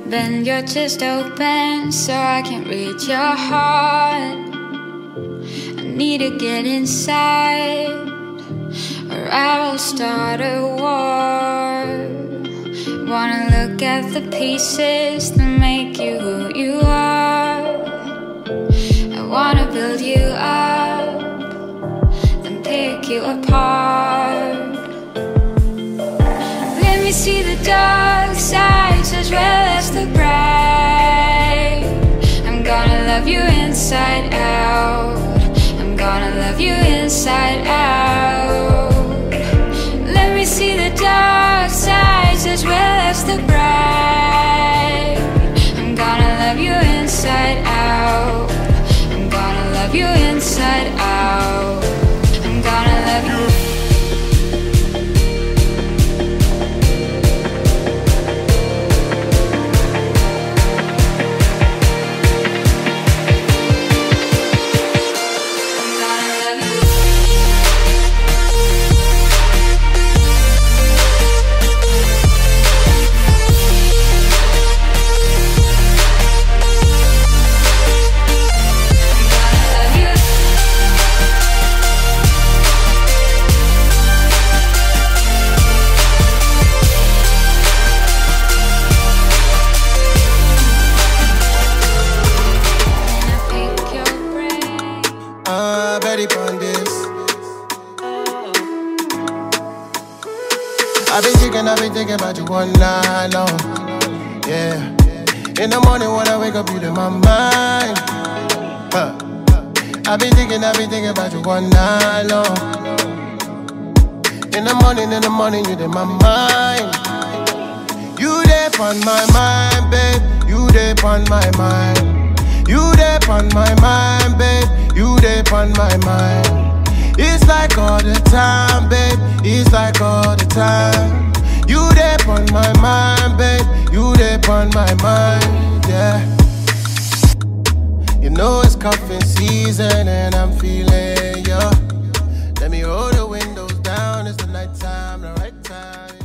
Bend your chest open so I can read your heart. I need to get inside, or I will start a war. Wanna look at the pieces that make you who you are. I wanna build you up, then pick you apart. Let me see the dark sides as well as the bright. I'm gonna love you inside out. I'm gonna love you inside out. Let me see the dark sides as well as the bright. I'm gonna love you inside out. I'm gonna love you inside out. I'm gonna love you. I've been thinking about you all night long. Yeah. In the morning when I wake up, you in my mind. I've been thinking about you all night long. In the morning, you in my mind. You there on my mind, babe. You there on my mind. You there on my mind, babe. You there on my mind. It's like all the time, babe. It's like all the time. You there on my mind, babe. You there on my mind, yeah. You know it's cuffing season and I'm feeling ya. Let me roll the windows down. It's the nighttime, the right time.